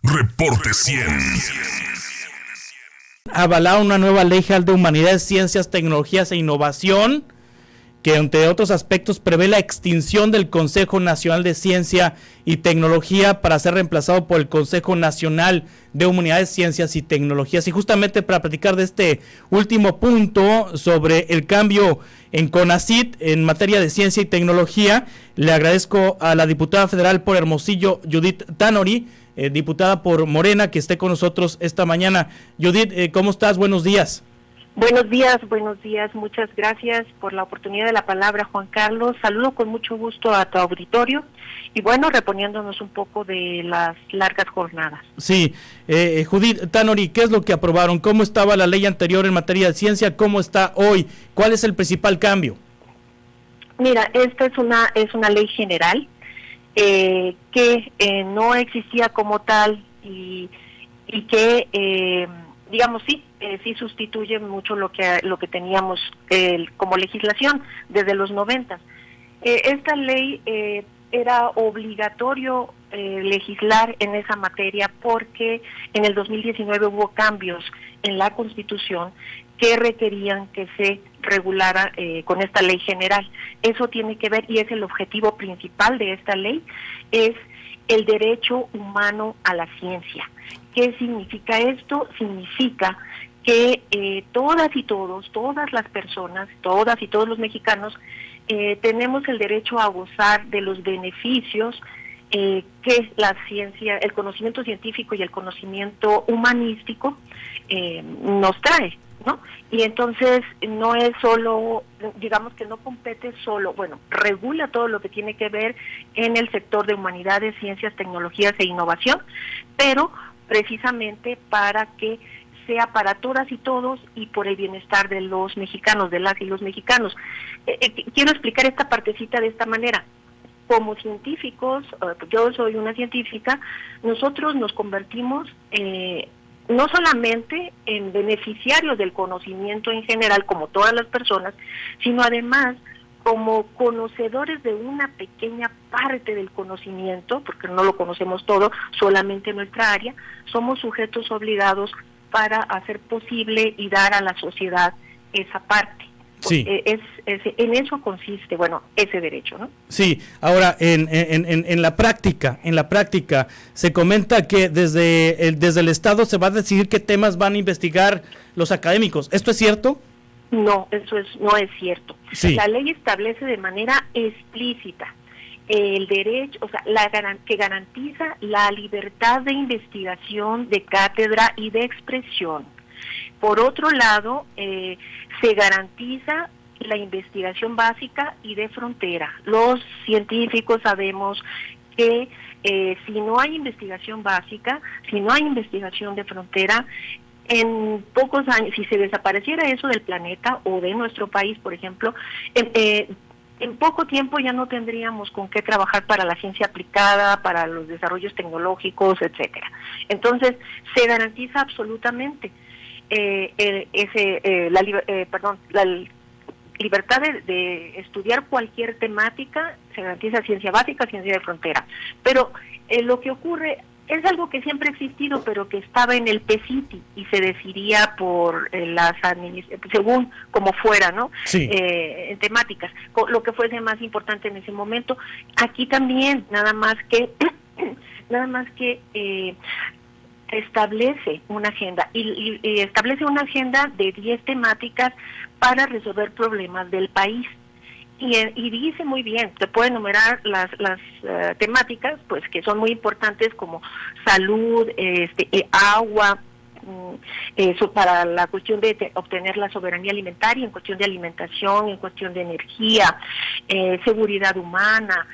Reporte 100. Avalado una nueva ley general de humanidades, ciencias, tecnologías e innovación, que entre otros aspectos prevé la extinción del Consejo Nacional de Ciencia y Tecnología para ser reemplazado por el Consejo Nacional de Humanidades, Ciencias y Tecnologías. Y justamente para platicar de este último punto sobre el cambio en CONACYT en materia de ciencia y tecnología, le agradezco a la diputada federal por Hermosillo, Judith Tanori, diputada por Morena, que esté con nosotros esta mañana. Judith, ¿cómo estás? Buenos días. Buenos días, muchas gracias por la oportunidad de la palabra, Juan Carlos. Saludo con mucho gusto a tu auditorio y bueno, reponiéndonos un poco de las largas jornadas. Sí, Judith Tanori, ¿qué es lo que aprobaron? ¿Cómo estaba la ley anterior en materia de ciencia? ¿Cómo está hoy? ¿Cuál es el principal cambio? Mira, esta es una ley general que no existía como tal y que digamos sí sustituye mucho lo que teníamos como legislación desde los 90. Esta ley era obligatorio legislar en esa materia porque en el 2019 hubo cambios en la Constitución que requerían que se regulara con esta ley general. Eso tiene que ver, y es el objetivo principal de esta ley, es el derecho humano a la ciencia. ¿Qué significa esto? Significa que todas las personas, todas y todos los mexicanos, tenemos el derecho a gozar de los beneficios que la ciencia, el conocimiento científico y el conocimiento humanístico nos trae, ¿no? Y entonces no es solo, digamos que no compete solo, bueno, regula todo lo que tiene que ver en el sector de humanidades, ciencias, tecnologías e innovación, pero precisamente para que sea para todas y todos y por el bienestar de los mexicanos, de las y los mexicanos. Quiero explicar esta partecita de esta manera. Como científicos, yo soy una científica, nosotros nos convertimos no solamente en beneficiarios del conocimiento en general, como todas las personas, sino además como conocedores de una pequeña parte del conocimiento, porque no lo conocemos todo, solamente en nuestra área, somos sujetos obligados para hacer posible y dar a la sociedad esa parte. Sí. En eso consiste, bueno, ese derecho, ¿no? Sí, ahora en la práctica se comenta que desde el Estado se va a decidir qué temas van a investigar los académicos. ¿Esto es cierto? No, no es cierto. Sí. La ley establece de manera explícita el derecho, o sea, que garantiza la libertad de investigación, de cátedra y de expresión. Por otro lado, se garantiza la investigación básica y de frontera. Los científicos sabemos que si no hay investigación básica, si no hay investigación de frontera, en pocos años, si se desapareciera eso del planeta o de nuestro país, por ejemplo, en poco tiempo ya no tendríamos con qué trabajar para la ciencia aplicada, para los desarrollos tecnológicos, etcétera. Entonces, se garantiza absolutamente la libertad de estudiar cualquier temática, se garantiza ciencia básica, ciencia de frontera. Pero lo que ocurre es algo que siempre ha existido, pero que estaba en el PECITI y se decidía por según como fuera, ¿no? Sí. En temáticas, lo que fuese más importante en ese momento. Aquí también, nada más que establece una agenda y establece una agenda de 10 temáticas para resolver problemas del país. Y dice muy bien, te puede enumerar las temáticas, pues que son muy importantes, como salud, agua, eso para la cuestión de obtener la soberanía alimentaria, en cuestión de alimentación, en cuestión de energía, seguridad humana,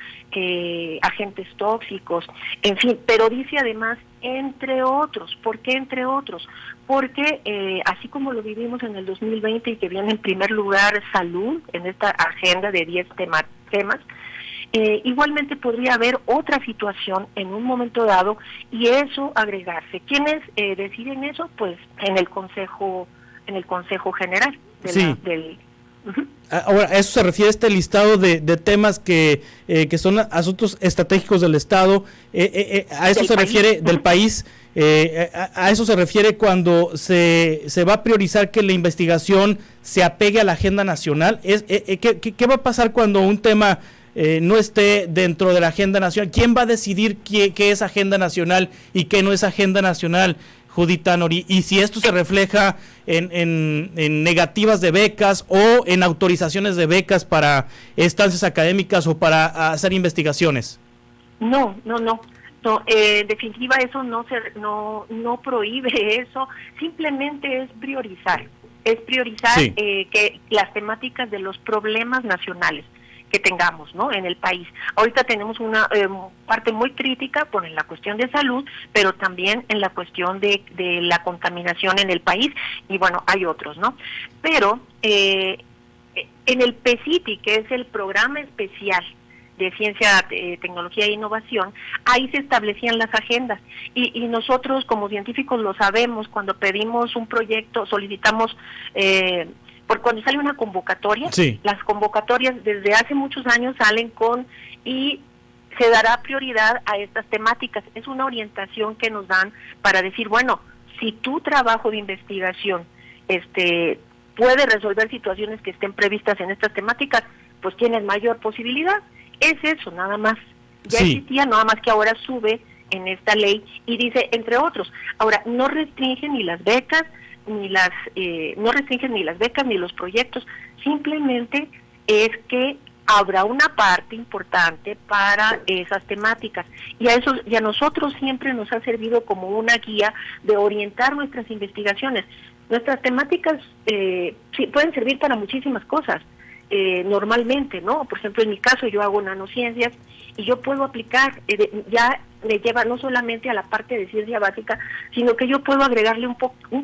agentes tóxicos, en fin, pero dice además entre otros. ¿Por qué entre otros? Porque así como lo vivimos en el 2020 y que viene en primer lugar salud en esta agenda de 10 temas, igualmente podría haber otra situación en un momento dado y eso agregarse. ¿Quiénes deciden eso? Pues en el Consejo General del Ahora, ¿a eso se refiere este listado de temas que son asuntos estratégicos del Estado? ¿A eso se refiere del país? A eso se refiere cuando se va a priorizar que la investigación se apegue a la agenda nacional. ¿Qué va a pasar cuando un tema no esté dentro de la agenda nacional? ¿Quién va a decidir qué es agenda nacional y qué no es agenda nacional, Judith Tanori? Y si esto se refleja en negativas de becas o en autorizaciones de becas para estancias académicas o para hacer investigaciones. No, en definitiva eso no prohíbe eso, simplemente es priorizar sí. Que las temáticas de los problemas nacionales que tengamos, ¿no?, en el país. Ahorita tenemos una parte muy crítica en la cuestión de salud, pero también en la cuestión de la contaminación en el país, y bueno, hay otros, ¿no? Pero en el PECITI, que es el Programa Especial de Ciencia, Tecnología e Innovación, ahí se establecían las agendas, y nosotros como científicos lo sabemos. Cuando pedimos un proyecto, solicitamos, por cuando sale una convocatoria, sí. Las convocatorias desde hace muchos años salen y se dará prioridad a estas temáticas. Es una orientación que nos dan para decir, bueno, si tu trabajo de investigación puede resolver situaciones que estén previstas en estas temáticas, pues tienes mayor posibilidad. Es eso, nada más. Ya sí. Existía, nada más que ahora sube en esta ley y dice, entre otros. Ahora, no restringen ni las becas, ni los proyectos, simplemente es que habrá una parte importante para esas temáticas, y a nosotros siempre nos ha servido como una guía de orientar nuestras investigaciones. Nuestras temáticas sí, pueden servir para muchísimas cosas. Normalmente, ¿no? Por ejemplo, en mi caso yo hago nanociencias y yo puedo aplicar, ya me lleva no solamente a la parte de ciencia básica, sino que yo puedo agregarle un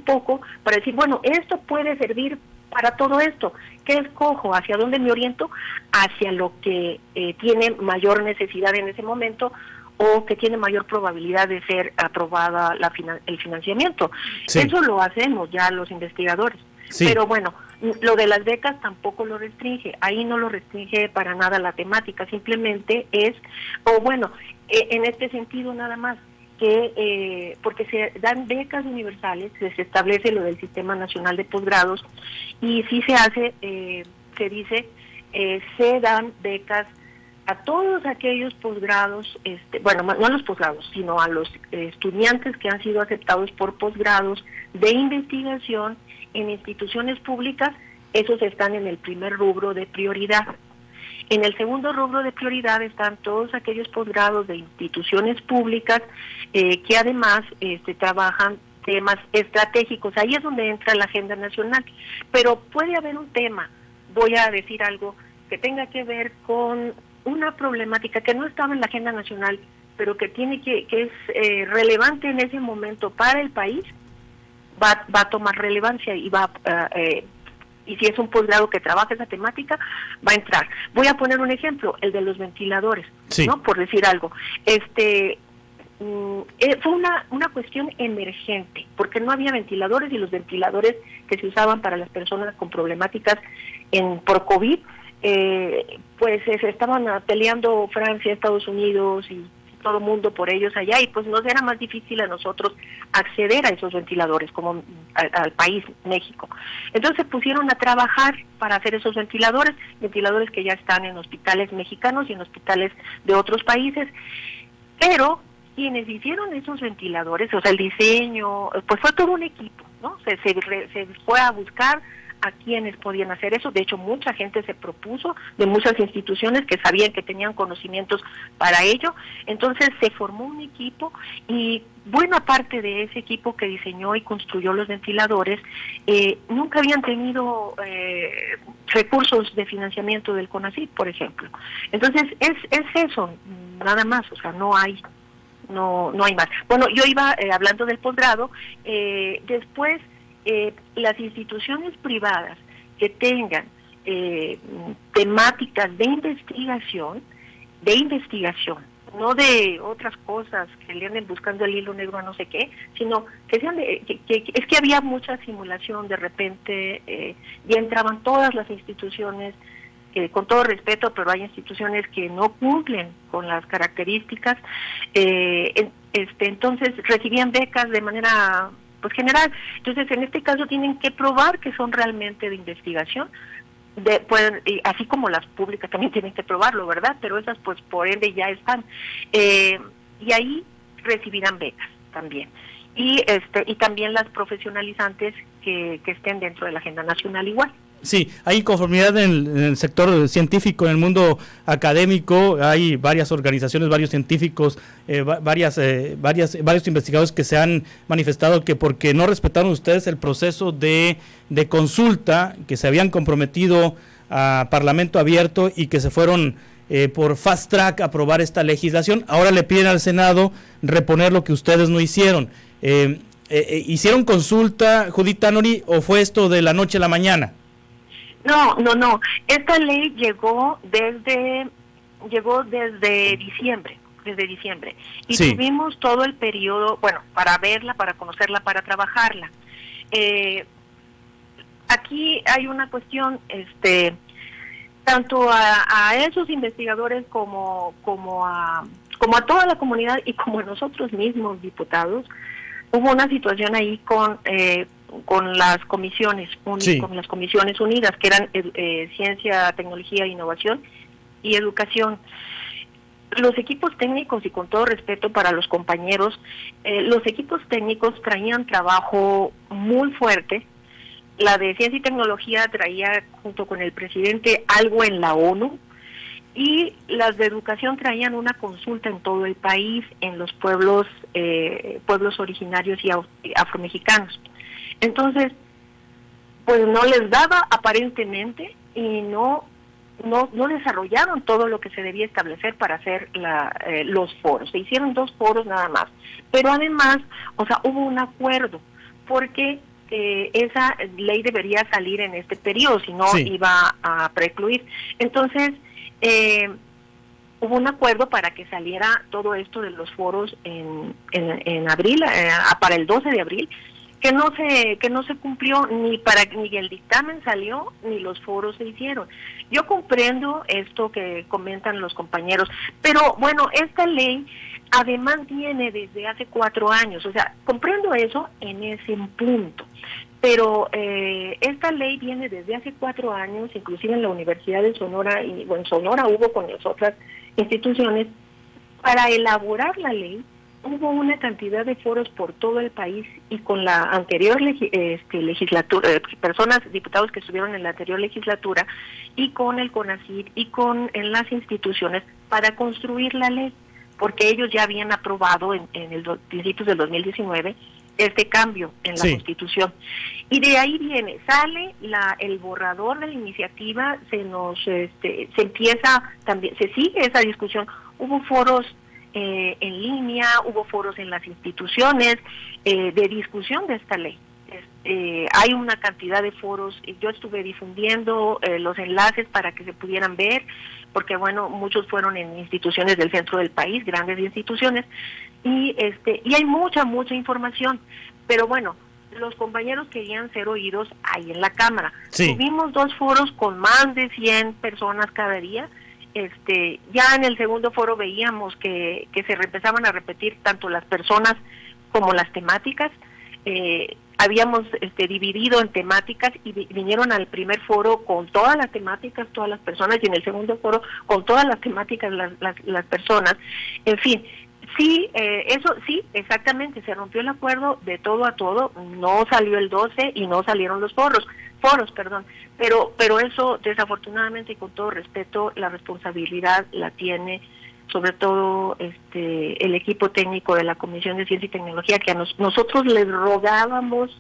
poco para decir, bueno, esto puede servir para todo esto. ¿Qué escojo? ¿Hacia dónde me oriento? Hacia lo que tiene mayor necesidad en ese momento, o que tiene mayor probabilidad de ser aprobada el financiamiento. Sí. Eso lo hacemos ya los investigadores. Sí. Pero bueno, lo de las becas tampoco lo restringe, ahí no lo restringe para nada la temática, simplemente es, en este sentido nada más, que porque se dan becas universales, se establece lo del Sistema Nacional de Posgrados, y sí se hace, se dan becas a todos aquellos posgrados, no a los posgrados, sino a los estudiantes que han sido aceptados por posgrados de investigación en instituciones públicas. Esos están en el primer rubro de prioridad. En el segundo rubro de prioridad están todos aquellos posgrados de instituciones públicas que además trabajan temas estratégicos. Ahí es donde entra la agenda nacional. Pero puede haber un tema, voy a decir algo, que tenga que ver con una problemática que no estaba en la agenda nacional, pero que es relevante en ese momento para el país, va a tomar relevancia y y si es un posgrado que trabaja esa temática, va a entrar. Voy a poner un ejemplo, el de los ventiladores, sí. ¿No? Por decir algo. Fue una cuestión emergente, porque no había ventiladores, y los ventiladores que se usaban para las personas con problemáticas por COVID, pues se estaban peleando Francia, Estados Unidos y todo el mundo por ellos allá, y pues nos era más difícil a nosotros acceder a esos ventiladores, como al país, México. Entonces se pusieron a trabajar para hacer esos ventiladores que ya están en hospitales mexicanos y en hospitales de otros países, pero quienes hicieron esos ventiladores, o sea, el diseño, pues fue todo un equipo, ¿no? Se fue a buscar a quienes podían hacer eso. De hecho, mucha gente se propuso, de muchas instituciones que sabían que tenían conocimientos para ello. Entonces se formó un equipo, y buena parte de ese equipo que diseñó y construyó los ventiladores nunca habían tenido recursos de financiamiento del CONACYT, por ejemplo. Entonces es eso, nada más, o sea, no hay más. Bueno, yo iba hablando del posgrado. Después, las instituciones privadas que tengan temáticas de investigación, no de otras cosas que le anden buscando el hilo negro a no sé qué, sino que sean es que había mucha simulación. De repente ya entraban todas las instituciones, con todo respeto, pero hay instituciones que no cumplen con las características. Entonces recibían becas de manera pues general. Entonces en este caso tienen que probar que son realmente de investigación, así como las públicas también tienen que probarlo, ¿verdad? Pero esas pues por ende ya están, y ahí recibirán becas también. Y también las profesionalizantes que estén dentro de la agenda nacional igual. Sí, hay conformidad en el sector científico, en el mundo académico, hay varias organizaciones, varios científicos, varios investigadores que se han manifestado que porque no respetaron ustedes el proceso de consulta, que se habían comprometido a Parlamento abierto y que se fueron por fast track a aprobar esta legislación, ahora le piden al Senado reponer lo que ustedes no hicieron. ¿Hicieron consulta, Judith Tanuri, o fue esto de la noche a la mañana? No. Esta ley llegó desde diciembre. Y sí, tuvimos todo el periodo, bueno, para verla, para conocerla, para trabajarla. Aquí hay una cuestión, tanto a esos investigadores como a toda la comunidad y como a nosotros mismos, diputados, hubo una situación ahí con las comisiones, sí, con las comisiones unidas, que eran Ciencia, Tecnología, Innovación y Educación. Los equipos técnicos, y con todo respeto para los compañeros, los equipos técnicos traían trabajo muy fuerte. La de Ciencia y Tecnología traía, junto con el presidente, algo en la ONU, y las de Educación traían una consulta en todo el país, en los pueblos originarios y afromexicanos. Entonces, pues no les daba aparentemente, y no desarrollaron todo lo que se debía establecer para hacer los foros. Se hicieron 2 foros nada más, pero además, hubo un acuerdo, porque esa ley debería salir en este periodo, si no sí, iba a precluir. Entonces, hubo un acuerdo para que saliera todo esto de los foros en abril, para el 12 de abril, que no se cumplió, ni el dictamen salió, ni los foros se hicieron. Yo comprendo esto que comentan los compañeros, pero bueno, esta ley además viene desde hace 4 años, comprendo eso en ese punto, pero esta ley viene desde hace 4 años, inclusive en la Universidad de Sonora, y en Sonora hubo con las otras instituciones. Para elaborar la ley hubo una cantidad de foros por todo el país, y con la anterior legislatura, diputados que estuvieron en la anterior legislatura, y con el CONACYT y en las instituciones, para construir la ley, porque ellos ya habían aprobado en principios del 2019 este cambio en la Constitución. Y de ahí sale el borrador de la iniciativa, se empieza también, se sigue esa discusión. Hubo foros en línea, hubo foros en las instituciones de discusión de esta ley. Hay una cantidad de foros, yo estuve difundiendo los enlaces para que se pudieran ver, porque bueno, muchos fueron en instituciones del centro del país, grandes instituciones, y hay mucha información, pero bueno, los compañeros querían ser oídos ahí en la Cámara. Tuvimos 2 foros con más de 100 personas cada día. Ya en el segundo foro veíamos que se empezaban a repetir tanto las personas como las temáticas. Habíamos dividido en temáticas, y vinieron al primer foro con todas las temáticas, todas las personas, y en el segundo foro con todas las temáticas, las personas. En fin, sí, eso sí, exactamente, se rompió el acuerdo de todo a todo, no salió el 12 y no salieron los foros, pero eso desafortunadamente, y con todo respeto, la responsabilidad la tiene sobre todo el equipo técnico de la Comisión de Ciencia y Tecnología, que nosotros les rogábamos,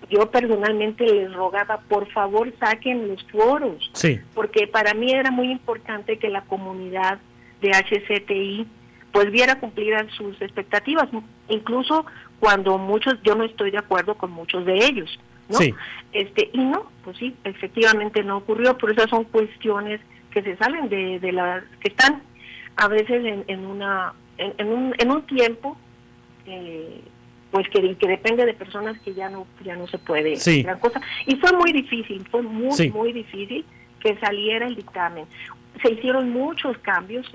yo personalmente les rogaba, por favor saquen los foros, porque para mí era muy importante que la comunidad de HCTI pues viera cumplidas sus expectativas, incluso cuando yo no estoy de acuerdo con muchos de ellos, ¿no? Y no, pues sí, efectivamente no ocurrió, pero esas son cuestiones que se salen de las que están a veces en un tiempo pues que depende de personas que ya no se puede gran cosa, y fue muy difícil, muy difícil que saliera el dictamen. se hicieron muchos cambios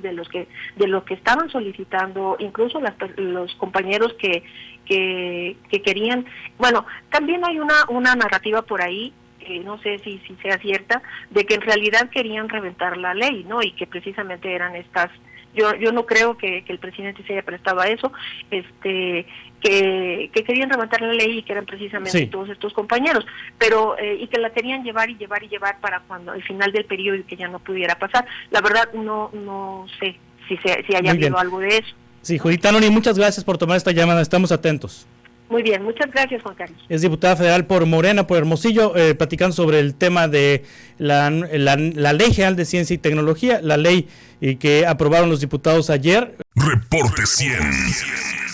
de los que estaban solicitando, incluso los compañeros que querían. Bueno, también hay una narrativa por ahí, no sé si sea cierta, de que en realidad querían reventar la ley, ¿no? Y que precisamente eran estas. Yo no creo que el presidente se haya prestado a eso, que querían reventar la ley y que eran precisamente todos estos compañeros, pero y que la querían llevar para cuando al final del periodo y que ya no pudiera pasar. La verdad no sé si haya habido algo de eso. Sí, Judith Tanoni, muchas gracias por tomar esta llamada, estamos atentos. Muy bien, muchas gracias, Juan Carlos. Es diputada federal por Morena, por Hermosillo, platicando sobre el tema de la Ley General de Ciencia y Tecnología, la ley que aprobaron los diputados ayer. Reporte 100.